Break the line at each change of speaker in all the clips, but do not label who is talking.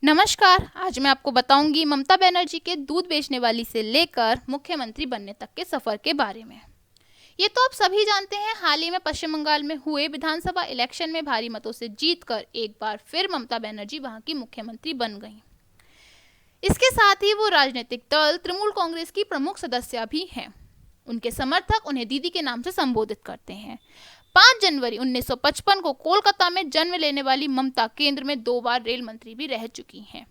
नमस्कार। आज मैं आपको बताऊंगी ममता बनर्जी के दूध बेचने वाली से लेकर मुख्यमंत्री बनने तक के सफर के बारे में। ये तो आप सभी जानते हैं, हाल ही में पश्चिम बंगाल में हुए विधानसभा इलेक्शन में भारी मतों से जीतकर एक बार फिर ममता बनर्जी वहां की मुख्यमंत्री बन गईं। इसके साथ ही वो राजनीतिक दल तृणमूल कांग्रेस की प्रमुख सदस्य भी हैं। उनके समर्थक उन्हें दीदी के नाम से संबोधित करते हैं। 5 जनवरी 1955 को कोलकाता में जन्म लेने वाली ममता केंद्र में 2 बार रेल मंत्री भी रह चुकी हैं।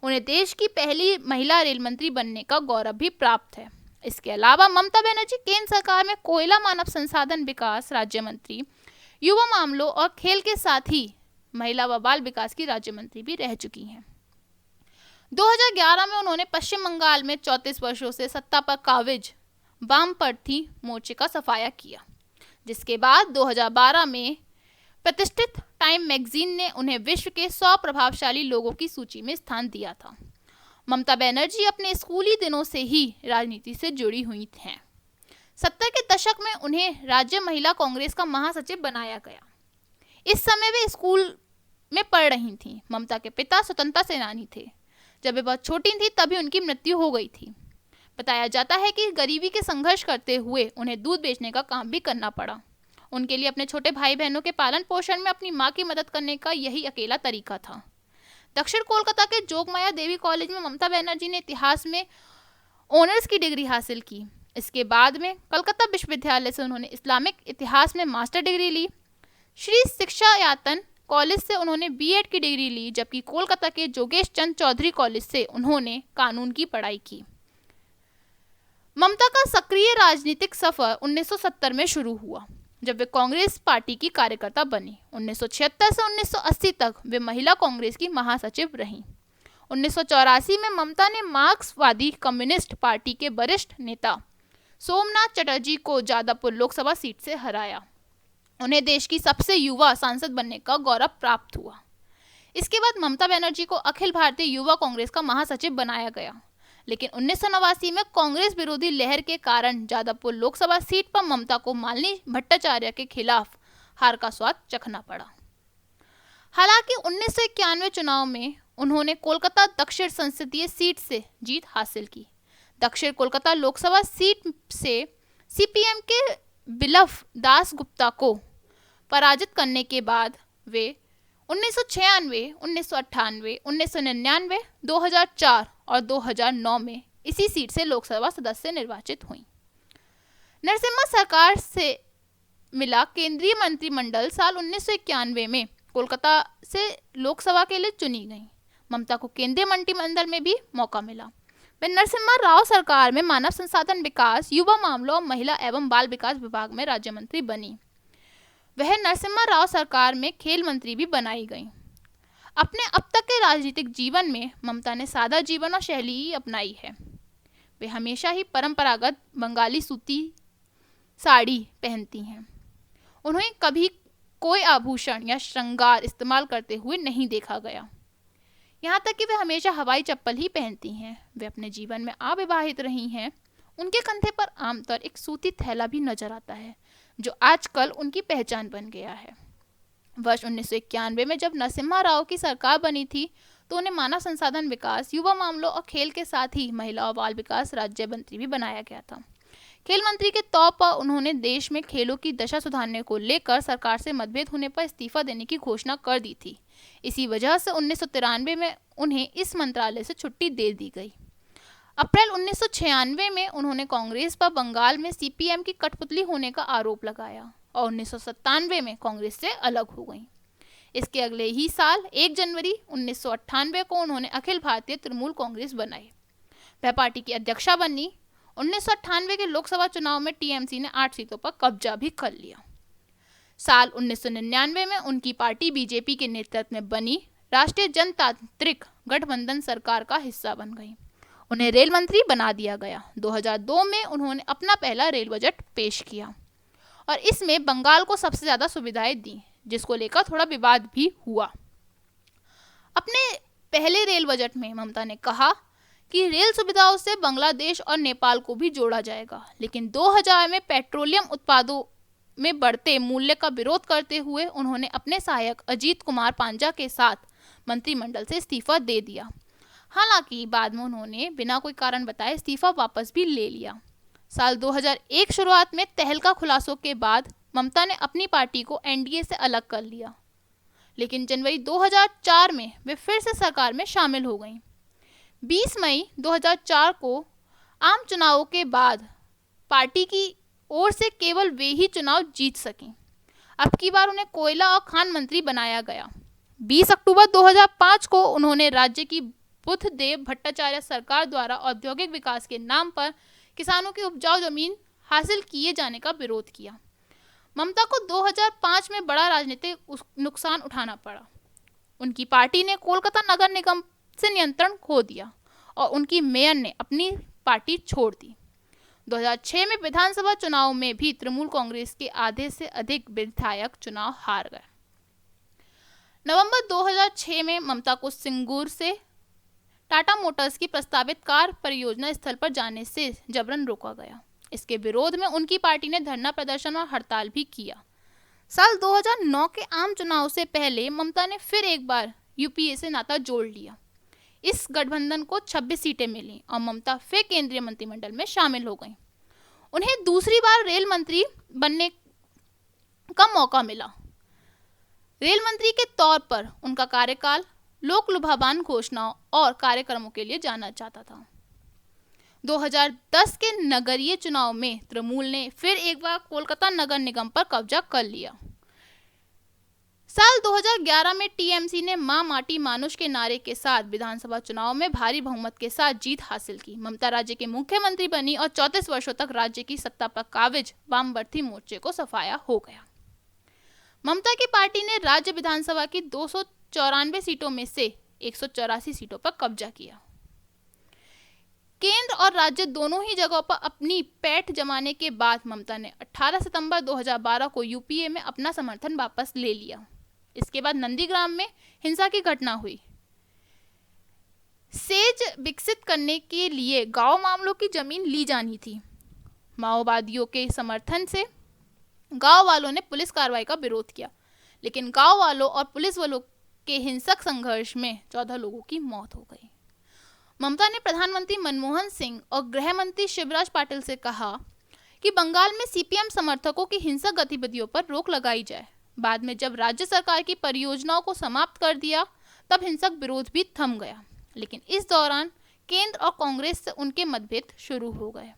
उन्हें देश की पहली महिला रेल मंत्री बनने का गौरव भी प्राप्त है। इसके अलावा ममता बनर्जी केंद्र सरकार में कोयला मानव संसाधन विकास राज्य मंत्री, युवा मामलों और खेल के साथ ही महिला व बाल विकास की राज्य मंत्री भी रह चुकी हैं। 2011 में उन्होंने पश्चिम बंगाल में 34 वर्षों से सत्ता पर काबिज वामपंथी मोर्चे का सफाया किया, जिसके बाद 2012 में प्रतिष्ठित टाइम मैगजीन ने उन्हें विश्व के 100 प्रभावशाली लोगों की सूची में स्थान दिया था। ममता बनर्जी अपने स्कूली दिनों से ही राजनीति से जुड़ी हुई हैं। 70 के दशक में उन्हें राज्य महिला कांग्रेस का महासचिव बनाया गया। इस समय वे स्कूल में पढ़ रही थीं। ममता के पिता स्वतंत्रता सेनानी थे। जब वे बहुत छोटी थीं तभी उनकी मृत्यु हो गई थी। बताया जाता है कि गरीबी के संघर्ष करते हुए उन्हें दूध बेचने का काम भी करना पड़ा। उनके लिए अपने छोटे भाई बहनों के पालन पोषण में अपनी मां की मदद करने का यही अकेला तरीका था। दक्षिण कोलकाता के जोगमाया देवी कॉलेज में ममता बनर्जी ने इतिहास में ऑनर्स की डिग्री हासिल की। इसके बाद में कलकत्ता विश्वविद्यालय से उन्होंने इस्लामिक इतिहास में मास्टर डिग्री ली। श्री शिक्षायतन कॉलेज से उन्होंने बीएड की डिग्री ली, जबकि कोलकाता के जोगेश चंद चौधरी कॉलेज से उन्होंने कानून की पढ़ाई की। ममता का सक्रिय राजनीतिक सफर 1970 में शुरू हुआ, जब वे कांग्रेस पार्टी की कार्यकर्ता बनी। 1976 से 1980 तक वे महिला कांग्रेस की महासचिव रहीं। 1984 में ममता ने मार्क्सवादी कम्युनिस्ट पार्टी के वरिष्ठ नेता सोमनाथ चटर्जी को जादवपुर लोकसभा सीट से हराया। उन्हें देश की सबसे युवा सांसद बनने का गौरव प्राप्त हुआ। इसके बाद ममता बनर्जी को अखिल भारतीय युवा कांग्रेस का महासचिव बनाया गया, लेकिन 1989 में कांग्रेस विरोधी लहर के कारण जादवपुर लोकसभा सीट पर ममता को मालिनी भट्टाचार्य के खिलाफ हार का स्वाद चखना पड़ा। हालांकि 1991 चुनाव में उन्होंने कोलकाता दक्षिण संसदीय सीट से जीत हासिल की। दक्षिण कोलकाता लोकसभा सीट से सीपीएम के बिलव दास गुप्ता को पराजित करने के बाद वे 1996, 1998, 1999, 2004 और 2009 में इसी सीट से लोकसभा सदस्य निर्वाचित हुई। नरसिम्हा सरकार से मिला केंद्रीय मंत्रिमंडल साल 1991 में कोलकाता से लोकसभा के लिए चुनी गई। ममता को केंद्रीय मंत्रिमंडल में भी मौका मिला। वे नरसिम्हा राव सरकार में मानव संसाधन विकास, युवा मामलों और महिला एवं बाल विकास विभाग में राज्य मंत्री बनी। वह नरसिम्हा राव सरकार में खेल मंत्री भी बनाई गई। अपने अब तक के राजनीतिक जीवन में ममता ने सादा जीवन और शैली ही अपनाई है। वे हमेशा ही परंपरागत बंगाली सूती साड़ी पहनती हैं। उन्हें कभी कोई आभूषण या श्रृंगार इस्तेमाल करते हुए नहीं देखा गया। यहाँ तक कि वे हमेशा हवाई चप्पल ही पहनती हैं। वे अपने जीवन में अविवाहित रही हैं। उनके कंधे पर आमतौर एक सूती थैला भी नजर आता है, जो आजकल उनकी पहचान बन गया है। वर्ष 1991 में जब नरसिम्हा राव की सरकार बनी थी तो उन्हें मानव संसाधन विकास, युवा मामलों और खेल के साथ ही महिला और बाल विकास राज्य मंत्री भी बनाया गया था। खेल मंत्री के तौर पर उन्होंने देश में खेलों की दशा सुधारने को लेकर सरकार से मतभेद होने पर इस्तीफा देने की घोषणा कर दी थी। इसी वजह से 1993 में उन्हें इस मंत्रालय से छुट्टी दे दी गई। अप्रैल 1996 में उन्होंने कांग्रेस पर बंगाल में सीपीएम की कठपुतली होने का आरोप लगाया और 1997 में कांग्रेस से अलग हो गई। इसके अगले ही साल 1 जनवरी 1998 को उन्होंने अखिल भारतीय तृणमूल कांग्रेस बनाई। वह पार्टी की अध्यक्षा बनी। 1998 के लोकसभा चुनाव में टीएमसी ने 8 सीटों पर कब्जा भी कर लिया। साल 1999 में उनकी पार्टी बीजेपी के नेतृत्व में बनी राष्ट्रीय जनतांत्रिक गठबंधन सरकार का हिस्सा बन गई। उन्हें रेल मंत्री बना दिया गया। 2002 में उन्होंने अपना पहला रेल बजट पेश किया और इसमें बंगाल को सबसे ज्यादा सुविधाएं दी, जिसको लेकर थोड़ा विवाद भी हुआ। अपने पहले रेल बजट में ममता ने कहा कि रेल सुविधाओं से बांग्लादेश और नेपाल को भी जोड़ा जाएगा, लेकिन 2000 में पेट्रोलियम उत्पादों में बढ़ते मूल्य का विरोध करते हुए उन्होंने अपने सहायक अजीत कुमार पांजा के साथ मंत्रिमंडल से इस्तीफा दे दिया। हालांकि बाद में उन्होंने बिना कोई कारण बताए इस्तीफा वापस भी ले लिया। साल 2001 शुरुआत में तहलका खुलासों के बाद ममता ने अपनी पार्टी को एनडीए से अलग कर लिया, लेकिन जनवरी 2004 में वे फिर से सरकार में शामिल हो गईं। 20 मई 2004 को आम चुनावों के बाद पार्टी की ओर से केवल वे ही चुनाव जीत सकीं। अब की बार उन्हें कोयला और खान मंत्री बनाया गया। 20 अक्टूबर 2005 को उन्होंने राज्य की बुद्धदेव भट्टाचार्य सरकार द्वारा औद्योगिक विकास के नाम पर किसानों की उपजाऊ जमीन हासिल किए जाने का विरोध किया। ममता को 2005 में बड़ा राजनीतिक नुकसान उठाना पड़ा। उनकी पार्टी ने कोलकाता नगर निगम से नियंत्रण खो दिया और उनकी मेयर ने अपनी पार्टी छोड़ दी। 2006 में विधानसभा चुनाव में भी तृणमूल कांग्रेस के आधे से अधिक विधायक चुनाव हार गए। नवंबर 2006 में ममता को सिंगूर से टाटा मोटर्स की प्रस्तावित कार परियोजना स्थल पर जाने से जबरन रोका गया। इसके विरोध में उनकी पार्टी ने धरना प्रदर्शन और हड़ताल भी किया। साल 2009 के आम चुनाव से पहले ममता ने फिर एक बार यूपीए से नाता जोड़ लिया। इस गठबंधन को 26 सीटें मिलीं और ममता फिर केंद्रीय मंत्रिमंडल में शामिल हो गईं। उन्हें दूसरी बार रेल मंत्री बनने का मौका मिला। रेल मंत्री के तौर पर उनका कार्यकाल लोक लुभावान घोषणाओं और कार्यक्रमों के लिए जाना जाता था। 2010 के नगरीय चुनाव में तृणमूल ने फिर एक बार कोलकाता नगर निगम पर कब्जा कर लिया। साल 2011 में टीएमसी ने मां माटी मानुष के नारे के साथ विधानसभा चुनाव में भारी बहुमत के साथ जीत हासिल की। ममता राज्य के मुख्यमंत्री बनी और 34 वर्षों तक राज्य की सत्ता पर काबिज वामपंथी मोर्चे को सफाया हो गया। ममता की पार्टी ने राज्य विधानसभा की 294 सीटों में से 184 सीटों पर कब्जा किया। केंद्र और राज्य दोनों ही जगहों पर अपनी पैठ जमाने के बाद ममता ने 18 सितंबर 2012 को यूपीए में अपना समर्थन वापस ले लिया। इसके बाद नंदीग्राम में हिंसा की घटना हुई। सेज विकसित करने के लिए गांव मामलों की जमीन ली जानी थी। माओवादियों के समर्थन से गांव वालों ने पुलिस कार्रवाई का विरोध किया, लेकिन गांव वालों और पुलिस वालों के हिंसक संघर्ष में 14 लोगों की मौत हो गई। ममता ने प्रधानमंत्री मनमोहन सिंह और गृह मंत्री शिवराज पाटिल से कहा कि बंगाल में सीपीएम समर्थकों की हिंसक गतिविधियों पर रोक लगाई जाए। बाद में जब राज्य सरकार की परियोजनाओं को समाप्त कर दिया तब हिंसक विरोध भी थम गया, लेकिन इस दौरान केंद्र और कांग्रेस से उनके मतभेद शुरू हो गए।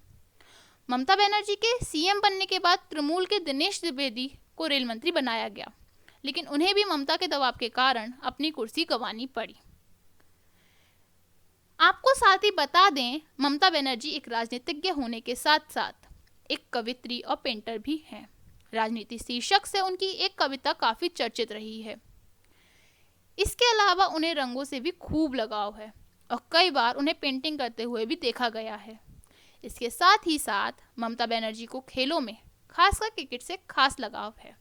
ममता बनर्जी के सीएम बनने के बाद तृणमूल के दिनेश द्विवेदी को रेल मंत्री बनाया गया, लेकिन उन्हें भी ममता के दबाव के कारण अपनी कुर्सी गंवानी पड़ी। आपको साथ ही बता दें, ममता बनर्जी एक राजनीतिज्ञ होने के साथ साथ एक कवित्री और पेंटर भी हैं। राजनीति शीर्षक से उनकी एक कविता काफी चर्चित रही है। इसके अलावा उन्हें रंगों से भी खूब लगाव है और कई बार उन्हें पेंटिंग करते हुए भी देखा गया है। इसके साथ ही साथ ममता बनर्जी को खेलों में, खासकर क्रिकेट से खास लगाव है।